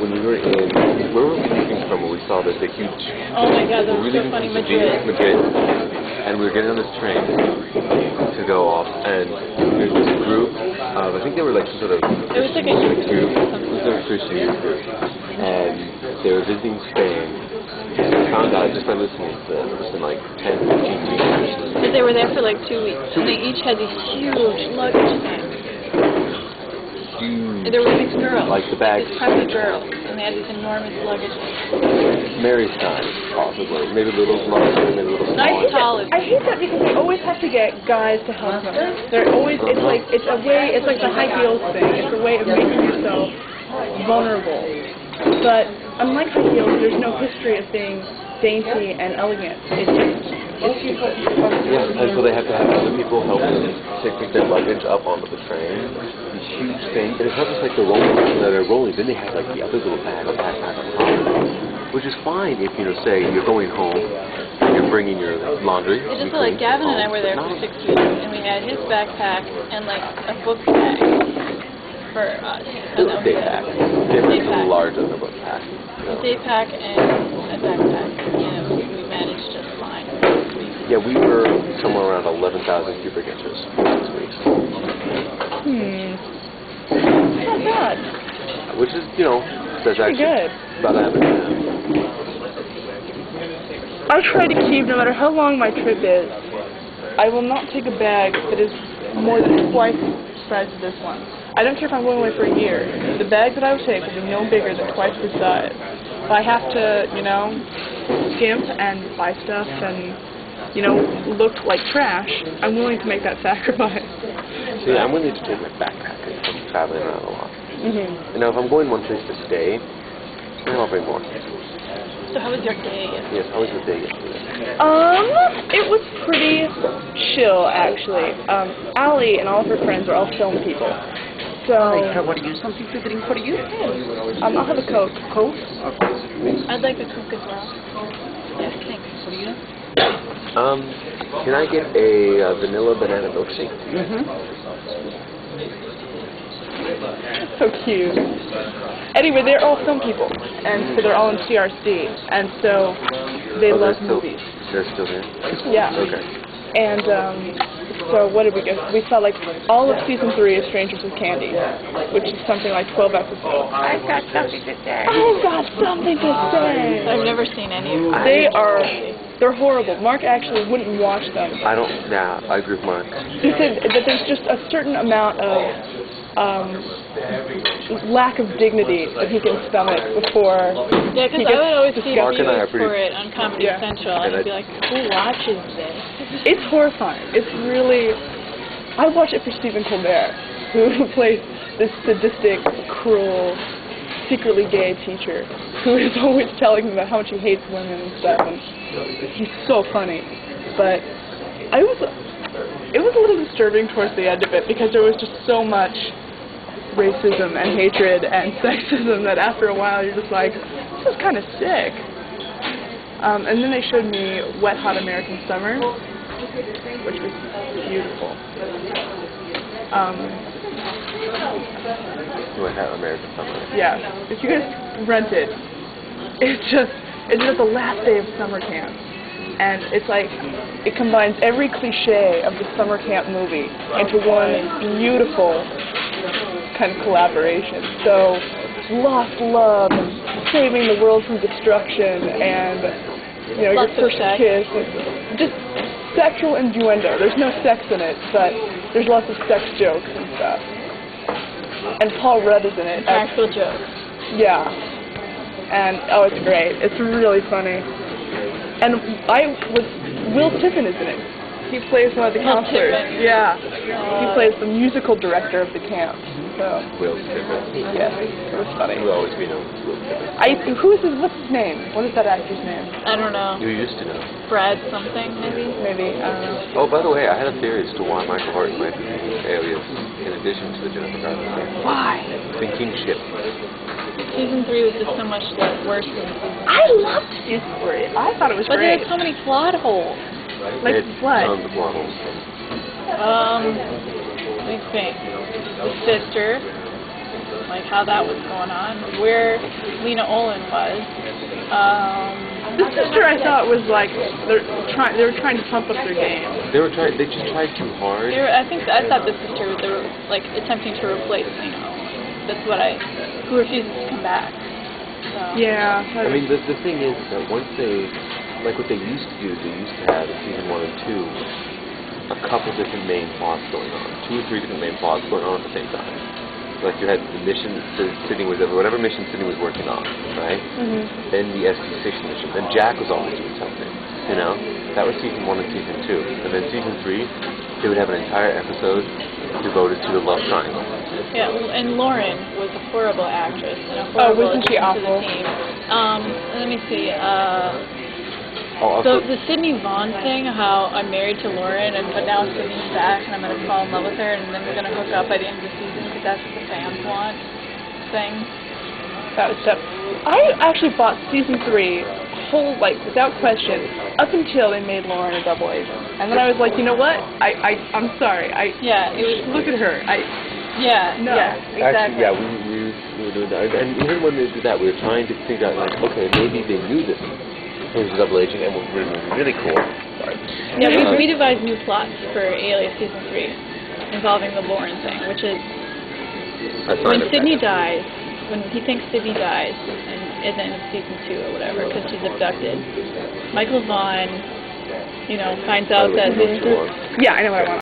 when we were in, where were we leaving from when we saw the huge... Oh my god, that was so funny, Madrid. And we were getting on this train to go off, and there's this group of, I think they were like some sort of... It was like a youth group. It was a Christian youth group. And they were visiting Spain. And I found out just by listening to them, it was in like 10, 15 weeks. But they were there for like 2 weeks, and they each had these huge luggage things. Huge. And there were these girls, like the bags. these preppy girls, and they had these enormous luggage things. Mary's size, possibly. Maybe a little larger, maybe a little smaller. I hate that because they always have to get guys to help them. They're always, it's like the high heels thing. It's a way of making yourself vulnerable. But unlike high heels, there's no history of being dainty and elegant. It's yeah, and so they have to have other people help them to pick their luggage up onto the train. These huge things. And it's not just like the rolling that are rolling, then they have like the other little bag or backpack on top of it, which is fine if, you know, say you're going home and you're bringing your laundry. It's just like Gavin and I were there for 6 weeks, and we had his backpack and like a book bag for us. Day pack. Different from larger than a book pack. A day pack and a backpack. You know, we managed just fine. Yeah, we were somewhere around 11,000 cubic inches for 6 weeks. Not bad. Which is, you know, that's actually good. About average. I try to keep, no matter how long my trip is, I will not take a bag that is more than twice the size of this one. I don't care if I'm going away for a year. The bag that I would take will be no bigger than twice the size. If I have to, you know, skimp and buy stuff and, you know, look like trash, I'm willing to make that sacrifice. See, I'm willing to take my backpack if I'm traveling around a lot. And now if I'm going one place to stay, then I'll bring more. So how was your day yesterday? Yes, how was your day yesterday? It was pretty chill, actually. Allie and all of her friends are all film people. So, what are you? Something fitting for you? I'll have a Coke. Coke? I'd like a Coke as well. Yes, thanks. What are you? Can I get a vanilla banana milkshake? So cute. Anyway, they're all film people, and so they're all in CRC, and so they love movies. They're still here? Yeah. Okay. And so what did we get? We saw like all of season 3 of Strangers with Candy, which is something like 12 episodes. I've got something to say. I've got something to say. I've never seen any of them. They're horrible. Mark actually wouldn't watch them. I agree with Mark. He said that there's just a certain amount of lack of dignity that he can stomach before. Yeah, because I would always see Mark and I reviews for it on Comedy Central, and I'd be like, who watches this? It's horrifying. It's really... I watch it for Stephen Colbert, who plays this sadistic, cruel, secretly gay teacher who is always telling them about how much he hates women and stuff, and he's so funny. But it was a little disturbing towards the end of it because there was just so much racism and hatred and sexism that after a while you're just like, this is kind of sick. And then they showed me Wet Hot American Summer, which was beautiful. Wet Hot American Summer. Yeah, if you guys rent it, it's just the last day of summer camp. And it's like, it combines every cliche of the summer camp movie into one beautiful kind of collaboration. So, lost love, and saving the world from destruction, and, you know, your first kiss. Just sexual innuendo. There's no sex in it, but there's lots of sex jokes and stuff. And Paul Rudd is in it. Practical jokes. Yeah. And, oh, it's great. It's really funny. And Will Tippin is in it. He plays one of the counselors. Yeah. He plays the musical director of the camp. So. Will Tippin. Yes. It was funny. He will always be known as Will Tippin. What's his name? What is that actor's name? I don't know. You used to know. Brad something, maybe? Maybe. I don't know. Oh, by the way, I had a theory as to why Michael Hart might be the alias in addition to the Jennifer Garner thing. Why? Thinking ship. Season 3 was just so much worse than season 2. I loved season 3. I thought it was but great. But there were so many plot holes. Like what? Tons of plot holes. Let me think. The sister. like how that was going on, where Lena Olin was. The sister, I thought, was like they were trying to pump up their game. They just tried too hard. I thought the sister, they were like attempting to replace Lena Olin. That's who refuses to come back. So. Yeah. I mean, the thing is that once they, like what they used to do, they used to have in season 1 and 2 a couple different main plots going on, 2 or 3 different main plots going on at the same time. Like you had the mission Sydney was whatever mission Sydney was working on, right? Mm-hmm. Then the ST6 mission. Then Jack was always doing something. You know, that was season 1 and season 2. And then season 3, they would have an entire episode devoted to the love triangle. Yeah, and Lauren was a horrible actress and a horrible wasn't she addition to awful? the team. Let me see. Also, So the Sydney Vaughn thing, how I'm married to Lauren, but now Sydney's back and I'm going to fall in love with her, and then we're going to hook up by the end of the season because that's what the fans want. Thing. That was tough. I actually bought season 3 whole, like, without question, up until they made Lauren a double agent. And then I was like, you know what? I'm sorry. Yeah, it was. Look at her. Yeah. No. Yeah. Exactly. actually, yeah, we were doing that. And even when they did that, we were trying to figure out, like, okay, maybe they knew this. It was a double agent, and it was really cool. Sorry. Yeah, we devised new plots for Alias season 3 involving the Lauren thing, which is when Sydney dies, when he thinks Sydney dies, and at the end of season 2 or whatever, because she's abducted, Michael Vaughn, finds out that his Yeah, I know what I want.